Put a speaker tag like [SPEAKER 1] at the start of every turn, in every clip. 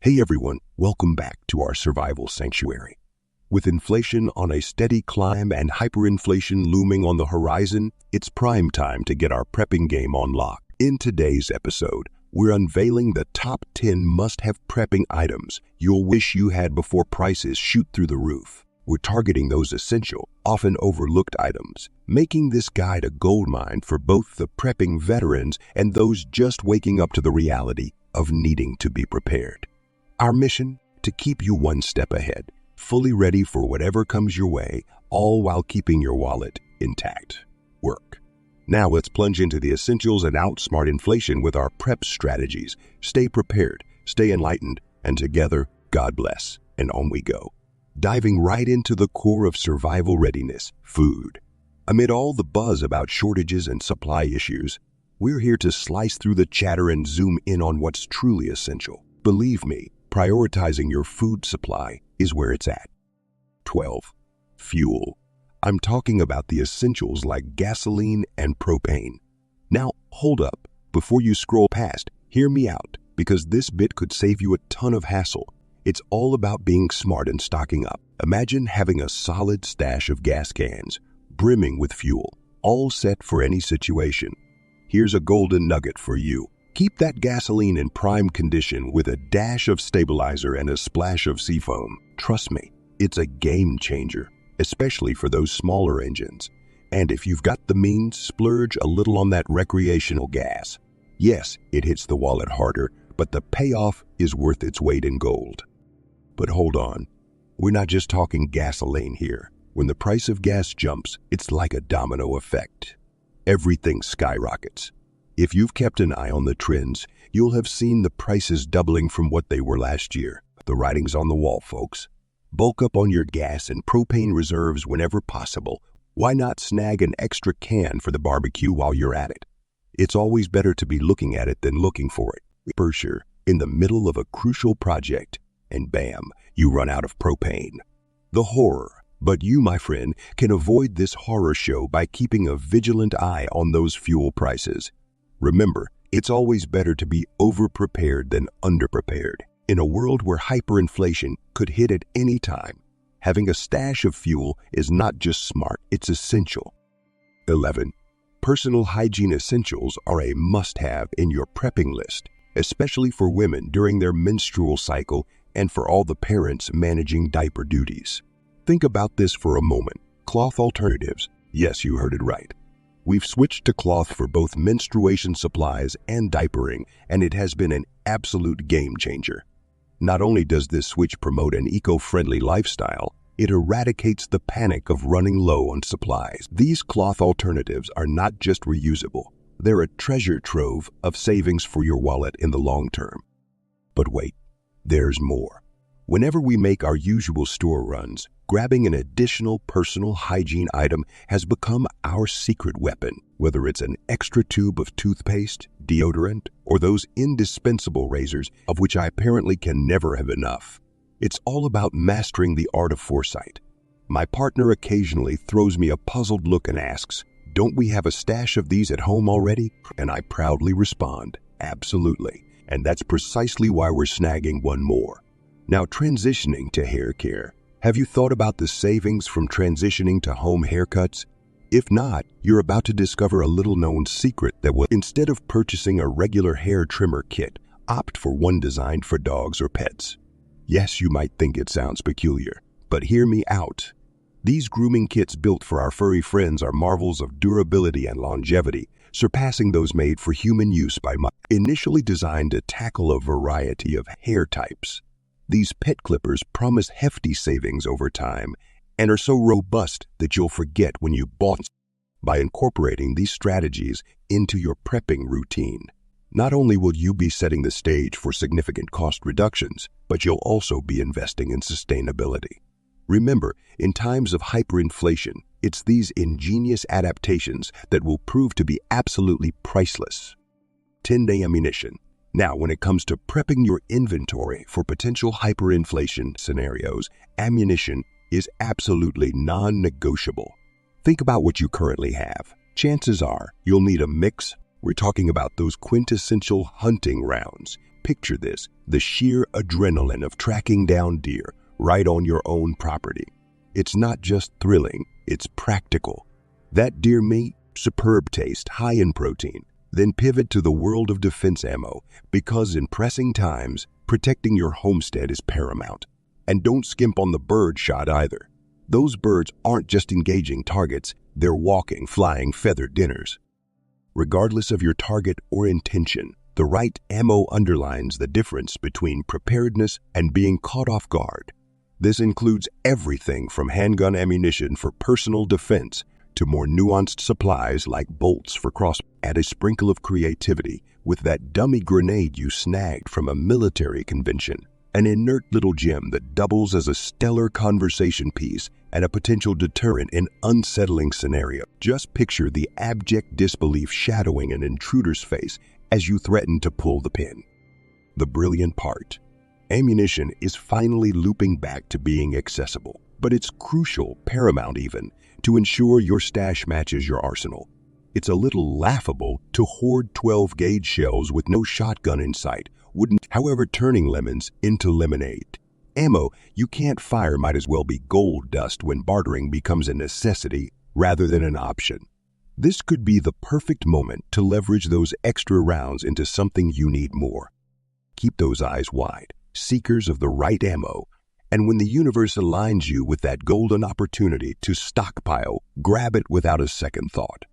[SPEAKER 1] Hey everyone, welcome back to our survival sanctuary. With inflation on a steady climb and hyperinflation looming on the horizon, it's prime time to get our prepping game on lock. In today's episode, we're unveiling the top 10 must-have prepping items you'll wish you had before prices shoot through the roof. We're targeting those essential, often overlooked items, making this guide a goldmine for both the prepping veterans and those just waking up to the reality of needing to be prepared. Our mission? To keep you one step ahead, fully ready for whatever comes your way, all while keeping your wallet intact. Work. Now let's plunge into the essentials and outsmart inflation with our PREPS strategies. Stay prepared, stay enlightened, and together, God bless, and on we go. Diving right into the core of survival readiness, food. Amid all the buzz about shortages and supply issues, we're here to slice through the chatter and zoom in on what's truly essential. Believe me, prioritizing your food supply is where it's at. 12. Fuel. I'm talking about the essentials like gasoline and propane. Now, hold up. Before you scroll past, hear me out, because this bit could save you a ton of hassle. It's all about being smart and stocking up. Imagine having a solid stash of gas cans, brimming with fuel, all set for any situation. Here's a golden nugget for you. Keep that gasoline in prime condition with a dash of stabilizer and a splash of seafoam. Trust me, it's a game changer, especially for those smaller engines. And if you've got the means, splurge a little on that recreational gas. Yes, it hits the wallet harder, but the payoff is worth its weight in gold. But hold on, we're not just talking gasoline here. When the price of gas jumps, it's like a domino effect. Everything skyrockets. If you've kept an eye on the trends, you'll have seen the prices doubling from what they were last year. The writing's on the wall, folks. Bulk up on your gas and propane reserves whenever possible. Why not snag an extra can for the barbecue while you're at it? It's always better to be looking at it than looking for it. For sure, in the middle of a crucial project, and bam, you run out of propane. The horror. But you, my friend, can avoid this horror show by keeping a vigilant eye on those fuel prices. Remember, it's always better to be over-prepared than under-prepared. In a world where hyperinflation could hit at any time, having a stash of fuel is not just smart, it's essential. 11. Personal hygiene essentials are a must-have in your prepping list, especially for women during their menstrual cycle and for all the parents managing diaper duties. Think about this for a moment. Cloth alternatives. Yes, you heard it right. We've switched to cloth for both menstruation supplies and diapering, and it has been an absolute game changer. Not only does this switch promote an eco-friendly lifestyle, it eradicates the panic of running low on supplies. These cloth alternatives are not just reusable, they're a treasure trove of savings for your wallet in the long term. But wait, there's more. Whenever we make our usual store runs, grabbing an additional personal hygiene item has become our secret weapon, whether it's an extra tube of toothpaste, deodorant, or those indispensable razors of which I apparently can never have enough. It's all about mastering the art of foresight. My partner occasionally throws me a puzzled look and asks, "Don't we have a stash of these at home already?" And I proudly respond, "Absolutely." And that's precisely why we're snagging one more. Now, transitioning to hair care. Have you thought about the savings from transitioning to home haircuts? If not, you're about to discover a little-known secret that will, instead of purchasing a regular hair trimmer kit, opt for one designed for dogs or pets. Yes, you might think it sounds peculiar, but hear me out. These grooming kits built for our furry friends are marvels of durability and longevity, surpassing those made for human use by initially designed to tackle a variety of hair types. These pet clippers promise hefty savings over time and are so robust that you'll forget when you bought them. By incorporating these strategies into your prepping routine, not only will you be setting the stage for significant cost reductions, but you'll also be investing in sustainability. Remember, in times of hyperinflation, it's these ingenious adaptations that will prove to be absolutely priceless. 10-day ammunition. Now, when it comes to prepping your inventory for potential hyperinflation scenarios, ammunition is absolutely non-negotiable. Think about what you currently have. Chances are you'll need a mix. We're talking about those quintessential hunting rounds, Picture this, the sheer adrenaline of tracking down deer right on your own property. It's not just thrilling, it's practical. That deer meat, superb taste, high in protein. Then pivot to the world of defense ammo, because in pressing times, protecting your homestead is paramount. And don't skimp on the bird shot either. Those birds aren't just engaging targets, they're walking, flying feather dinners. Regardless of your target or intention, the right ammo underlines the difference between preparedness and being caught off guard. This includes everything from handgun ammunition for personal defense to more nuanced supplies like bolts for cross. Add a sprinkle of creativity with that dummy grenade you snagged from a military convention, an inert little gem that doubles as a stellar conversation piece and a potential deterrent in unsettling scenario. Just picture the abject disbelief shadowing an intruder's face as you threaten to pull the pin. The brilliant part: ammunition is finally looping back to being accessible, but it's crucial, paramount even, to ensure your stash matches your arsenal. It's a little laughable to hoard 12-gauge shells with no shotgun in sight, however, turning lemons into lemonade. Ammo you can't fire might as well be gold dust when bartering becomes a necessity rather than an option. This could be the perfect moment to leverage those extra rounds into something you need more. Keep those eyes wide, seekers of the right ammo, and when the universe aligns you with that golden opportunity to stockpile, grab it without a second thought.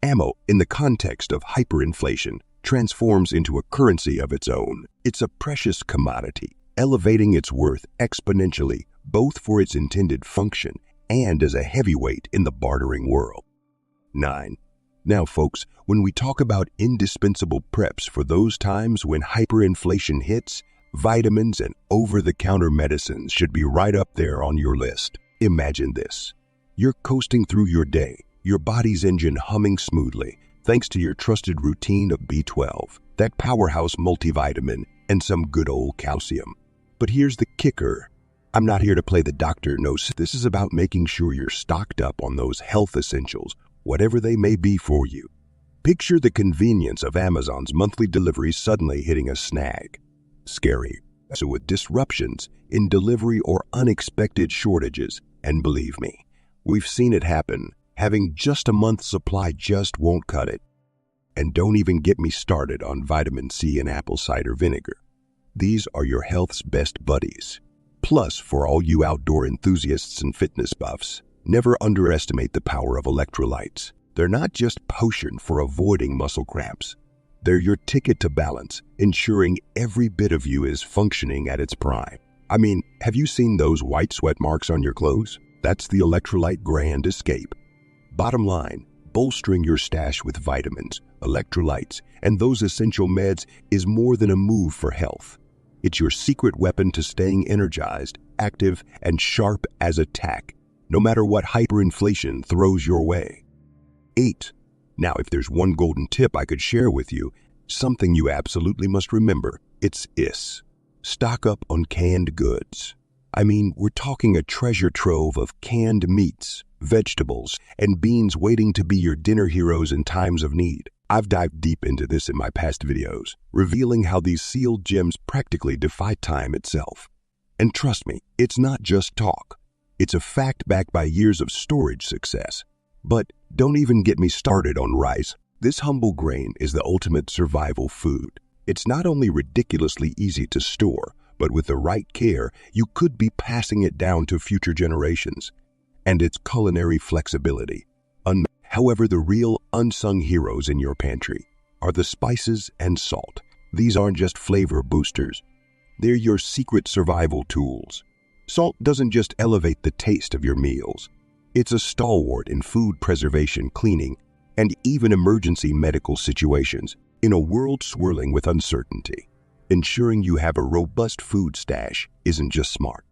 [SPEAKER 1] Ammo, in the context of hyperinflation, transforms into a currency of its own. It's a precious commodity, elevating its worth exponentially, both for its intended function and as a heavyweight in the bartering world. 9. Now, folks, when we talk about indispensable preps for those times when hyperinflation hits, vitamins and over-the-counter medicines should be right up there on your list. Imagine this. You're coasting through your day, your body's engine humming smoothly, thanks to your trusted routine of B12, that powerhouse multivitamin, and some good old calcium. But here's the kicker. I'm not here to play the doctor, no. This is about making sure you're stocked up on those health essentials, whatever they may be for you. Picture the convenience of Amazon's monthly deliveries suddenly hitting a snag. Scary. So with disruptions in delivery or unexpected shortages, and believe me, we've seen it happen, having just a month's supply just won't cut it. And don't even get me started on vitamin C and apple cider vinegar. These are your health's best buddies. Plus, for all you outdoor enthusiasts and fitness buffs, never underestimate the power of electrolytes. They're not just potion for avoiding muscle cramps. They're your ticket to balance, ensuring every bit of you is functioning at its prime. I mean, have you seen those white sweat marks on your clothes? That's the electrolyte grand escape. Bottom line, bolstering your stash with vitamins, electrolytes, and those essential meds is more than a move for health. It's your secret weapon to staying energized, active, and sharp as a tack, no matter what hyperinflation throws your way. 8. Now, if there's one golden tip I could share with you, something you absolutely must remember, it's this. Stock up on canned goods. I mean, we're talking a treasure trove of canned meats, vegetables, and beans waiting to be your dinner heroes in times of need. I've dived deep into this in my past videos, revealing how these sealed gems practically defy time itself. And trust me, it's not just talk. It's a fact backed by years of storage success. But don't even get me started on rice. This humble grain is the ultimate survival food. It's not only ridiculously easy to store, but with the right care, you could be passing it down to future generations. And its culinary flexibility. However, the real unsung heroes in your pantry are the spices and salt. These aren't just flavor boosters. They're your secret survival tools. Salt doesn't just elevate the taste of your meals. It's a stalwart in food preservation, cleaning, and even emergency medical situations. In a world swirling with uncertainty, ensuring you have a robust food stash isn't just smart.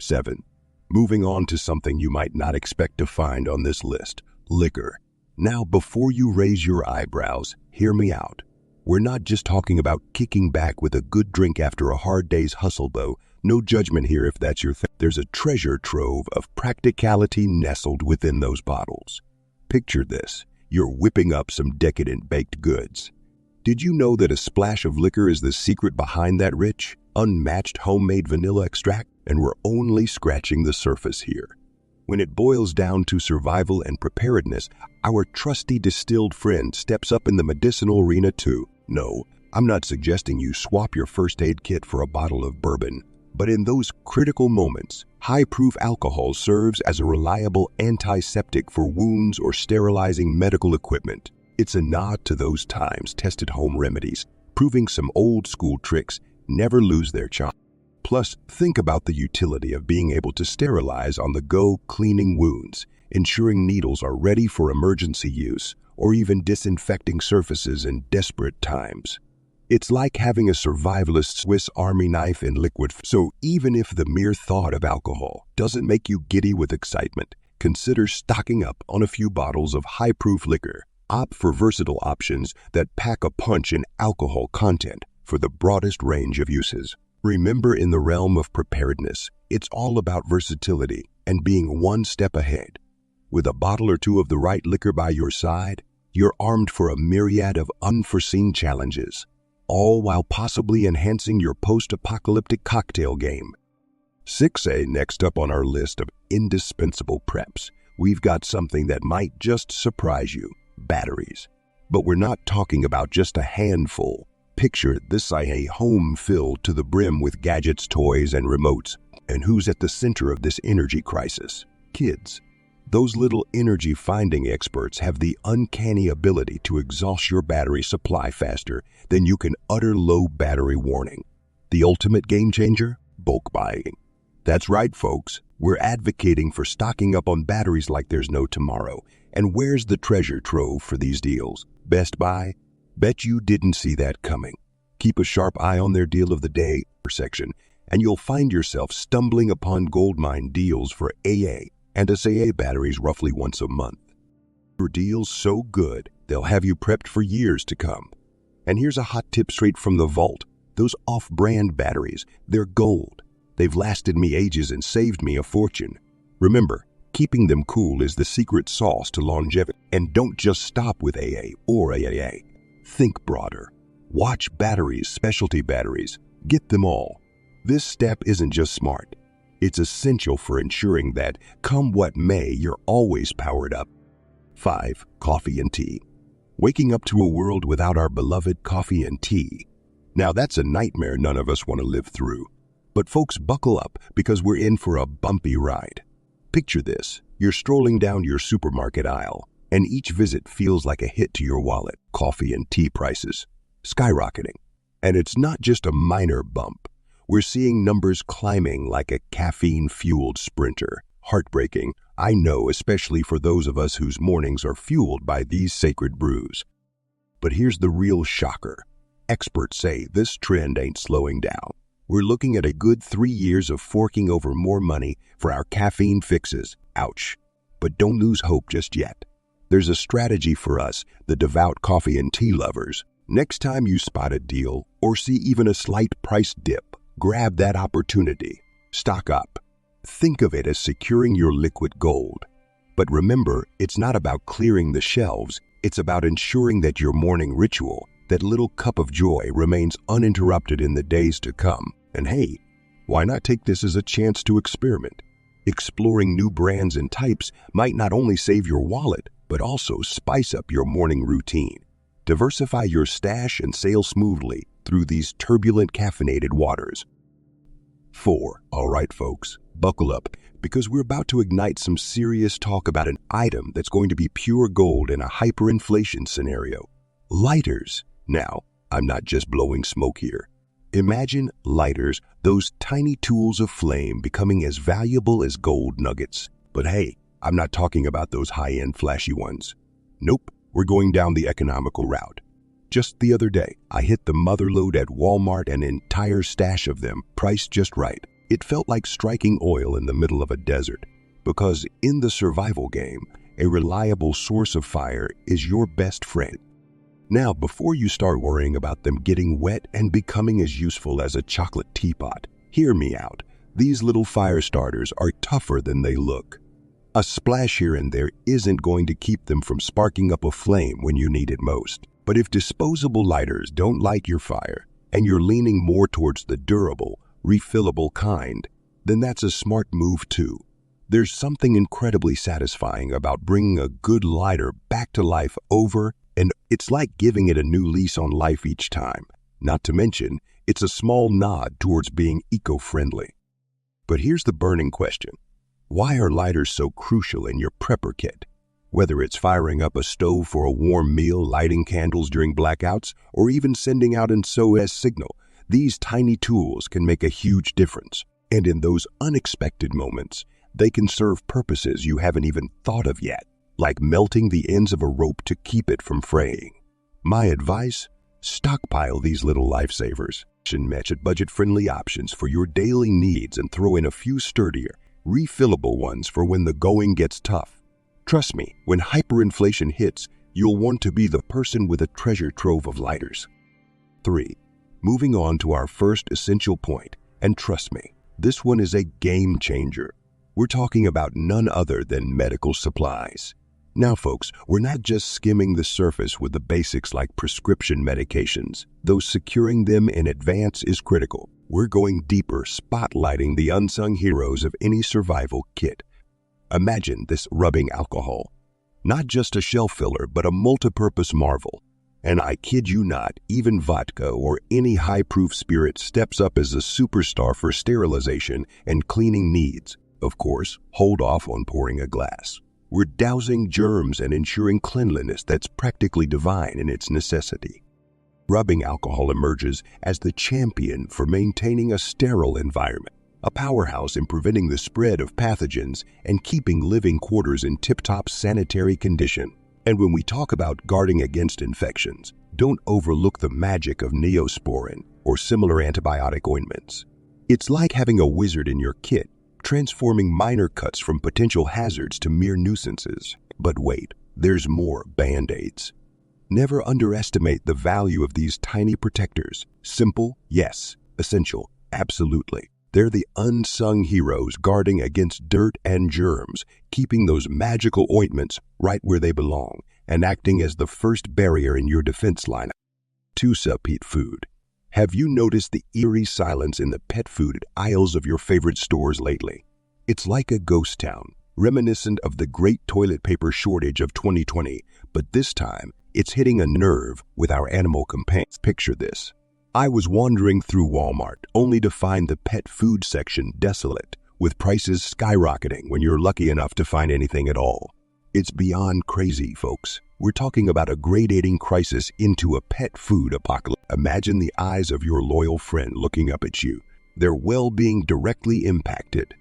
[SPEAKER 1] 7. Moving on to something you might not expect to find on this list, liquor. Now, before you raise your eyebrows, hear me out. We're not just talking about kicking back with a good drink after a hard day's hustle, though. No judgment here if that's your thing. There's a treasure trove of practicality nestled within those bottles. Picture this. You're whipping up some decadent baked goods. Did you know that a splash of liquor is the secret behind that rich, unmatched homemade vanilla extract? And we're only scratching the surface here. When it boils down to survival and preparedness, our trusty distilled friend steps up in the medicinal arena too. No, I'm not suggesting you swap your first aid kit for a bottle of bourbon. But in those critical moments, high-proof alcohol serves as a reliable antiseptic for wounds or sterilizing medical equipment. It's a nod to those time-tested home remedies, proving some old-school tricks never lose their charm. Plus, think about the utility of being able to sterilize on the go, cleaning wounds, ensuring needles are ready for emergency use, or even disinfecting surfaces in desperate times. It's like having a survivalist Swiss Army knife in liquid. So even if the mere thought of alcohol doesn't make you giddy with excitement, consider stocking up on a few bottles of high-proof liquor. Opt for versatile options that pack a punch in alcohol content for the broadest range of uses. Remember, in the realm of preparedness, it's all about versatility and being one step ahead. With a bottle or two of the right liquor by your side, you're armed for a myriad of unforeseen challenges, all while possibly enhancing your post-apocalyptic cocktail game. 6A, next up on our list of indispensable preps, we've got something that might just surprise you: batteries. But we're not talking about just a handful. Picture this: a home filled to the brim with gadgets, toys, and remotes. And who's at the center of this energy crisis? Kids. Those little energy-finding experts have the uncanny ability to exhaust your battery supply faster than you can utter low battery warning. The ultimate game changer? Bulk buying. That's right, folks. We're advocating for stocking up on batteries like there's no tomorrow. And where's the treasure trove for these deals? Best Buy? Bet you didn't see that coming. Keep a sharp eye on their deal of the day section, and you'll find yourself stumbling upon goldmine deals for AA and SAA batteries roughly once a month. Your deals so good, they'll have you prepped for years to come. And here's a hot tip straight from the vault. Those off-brand batteries, they're gold. They've lasted me ages and saved me a fortune. Remember, keeping them cool is the secret sauce to longevity. And don't just stop with AA or AAA. Think broader. Watch batteries, specialty batteries. Get them all. This step isn't just smart. It's essential for ensuring that, come what may, you're always powered up. 5. Coffee and tea. Waking up to a world without our beloved coffee and tea. Now that's a nightmare none of us want to live through. But folks, buckle up, because we're in for a bumpy ride. Picture this. You're strolling down your supermarket aisle, and each visit feels like a hit to your wallet. Coffee and tea prices skyrocketing. And it's not just a minor bump. We're seeing numbers climbing like a caffeine-fueled sprinter. Heartbreaking, I know, especially for those of us whose mornings are fueled by these sacred brews. But here's the real shocker. Experts say this trend ain't slowing down. We're looking at a good 3 years of forking over more money for our caffeine fixes. Ouch. But don't lose hope just yet. There's a strategy for us, the devout coffee and tea lovers. Next time you spot a deal or see even a slight price dip, grab that opportunity. Stock up. Think of it as securing your liquid gold. But remember, it's not about clearing the shelves. It's about ensuring that your morning ritual, that little cup of joy, remains uninterrupted in the days to come. And hey, why not take this as a chance to experiment? Exploring new brands and types might not only save your wallet, but also spice up your morning routine. Diversify your stash and sail smoothly through these turbulent caffeinated waters. 4. All right, folks, buckle up, because we're about to ignite some serious talk about an item that's going to be pure gold in a hyperinflation scenario. Lighters. Now, I'm not just blowing smoke here. Imagine lighters, those tiny tools of flame, becoming as valuable as gold nuggets. But hey, I'm not talking about those high-end flashy ones. Nope, we're going down the economical route. Just the other day, I hit the motherlode at Walmart, an entire stash of them, priced just right. It felt like striking oil in the middle of a desert, because in the survival game, a reliable source of fire is your best friend. Now, before you start worrying about them getting wet and becoming as useful as a chocolate teapot, hear me out. These little fire starters are tougher than they look. A splash here and there isn't going to keep them from sparking up a flame when you need it most. But if disposable lighters don't light your fire, and you're leaning more towards the durable, refillable kind, then that's a smart move too. There's something incredibly satisfying about bringing a good lighter back to life over, and it's like giving it a new lease on life each time. Not to mention, it's a small nod towards being eco-friendly. But here's the burning question. Why are lighters so crucial in your prepper kit? Whether it's firing up a stove for a warm meal, lighting candles during blackouts, or even sending out an SOS signal, these tiny tools can make a huge difference. And in those unexpected moments, they can serve purposes you haven't even thought of yet, like melting the ends of a rope to keep it from fraying. My advice? Stockpile these little lifesavers and match at budget-friendly options for your daily needs and throw in a few sturdier, refillable ones for when the going gets tough. Trust me, when hyperinflation hits, you'll want to be the person with a treasure trove of lighters. 3. Moving on to our first essential point, and trust me, this one is a game changer. We're talking about none other than medical supplies. Now, folks, we're not just skimming the surface with the basics like prescription medications, though securing them in advance is critical. We're going deeper, spotlighting the unsung heroes of any survival kit. Imagine this rubbing alcohol. Not just a shelf filler, but a multi-purpose marvel. And I kid you not, even vodka or any high-proof spirit steps up as a superstar for sterilization and cleaning needs. Of course, hold off on pouring a glass. We're dousing germs and ensuring cleanliness that's practically divine in its necessity. Rubbing alcohol emerges as the champion for maintaining a sterile environment, a powerhouse in preventing the spread of pathogens and keeping living quarters in tip-top sanitary condition. And when we talk about guarding against infections, don't overlook the magic of Neosporin or similar antibiotic ointments. It's like having a wizard in your kit, transforming minor cuts from potential hazards to mere nuisances. But wait, there's more Band-Aids. Never underestimate the value of these tiny protectors. Simple, yes. Essential, absolutely. They're the unsung heroes guarding against dirt and germs, keeping those magical ointments right where they belong, and acting as the first barrier in your defense lineup. 2. Pet food. Have you noticed the eerie silence in the pet food aisles of your favorite stores lately? It's like a ghost town, reminiscent of the great toilet paper shortage of 2020, but this time it's hitting a nerve with our animal companions. Picture this. I was wandering through Walmart only to find the pet food section desolate, with prices skyrocketing when you're lucky enough to find anything at all. It's beyond crazy, folks. We're talking about a gradating crisis into a pet food apocalypse. Imagine the eyes of your loyal friend looking up at you, their well-being directly impacted.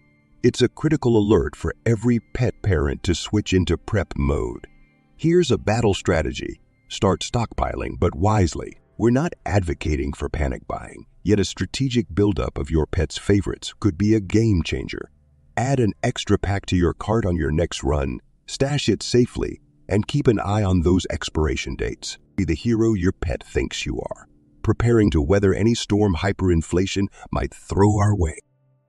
[SPEAKER 1] It's a critical alert for every pet parent to switch into prep mode. Here's a battle strategy. Start stockpiling, but wisely. We're not advocating for panic buying, yet a strategic buildup of your pet's favorites could be a game changer. Add an extra pack to your cart on your next run, stash it safely, and keep an eye on those expiration dates. Be the hero your pet thinks you are, preparing to weather any storm hyperinflation might throw our way.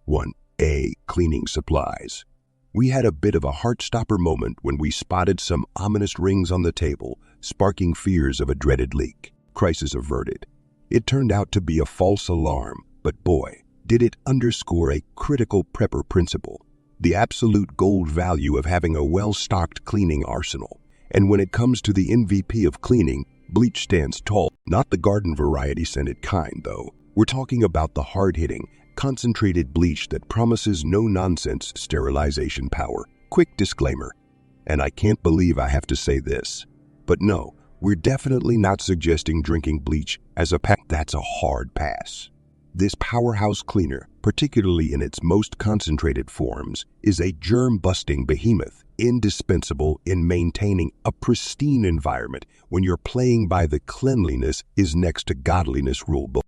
[SPEAKER 1] 1A. Cleaning supplies. We had a bit of a heart-stopper moment when we spotted some ominous rings on the table, sparking fears of a dreaded leak. Crisis averted. It turned out to be a false alarm, but boy, did it underscore a critical prepper principle, the absolute gold value of having a well-stocked cleaning arsenal. And when it comes to the MVP of cleaning, bleach stands tall. Not the garden variety scented kind, though. We're talking about the hard-hitting, concentrated bleach that promises no-nonsense sterilization power. Quick disclaimer, and I can't believe I have to say this, but no, we're definitely not suggesting drinking bleach as a pack. That's a hard pass. This powerhouse cleaner, particularly in its most concentrated forms, is a germ-busting behemoth, indispensable in maintaining a pristine environment when you're playing by the cleanliness is next to godliness rulebook.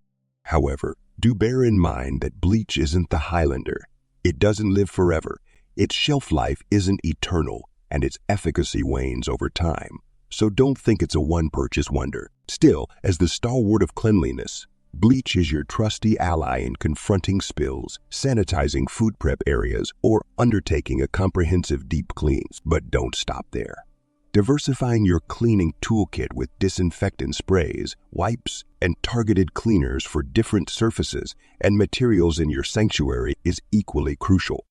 [SPEAKER 1] However, do bear in mind that bleach isn't the Highlander. It doesn't live forever. Its shelf life isn't eternal, and its efficacy wanes over time. So don't think it's a one-purchase wonder. Still, as the stalwart of cleanliness, bleach is your trusty ally in confronting spills, sanitizing food prep areas, or undertaking a comprehensive deep cleans. But don't stop there. Diversifying your cleaning toolkit with disinfectant sprays, wipes, and targeted cleaners for different surfaces and materials in your sanctuary is equally crucial.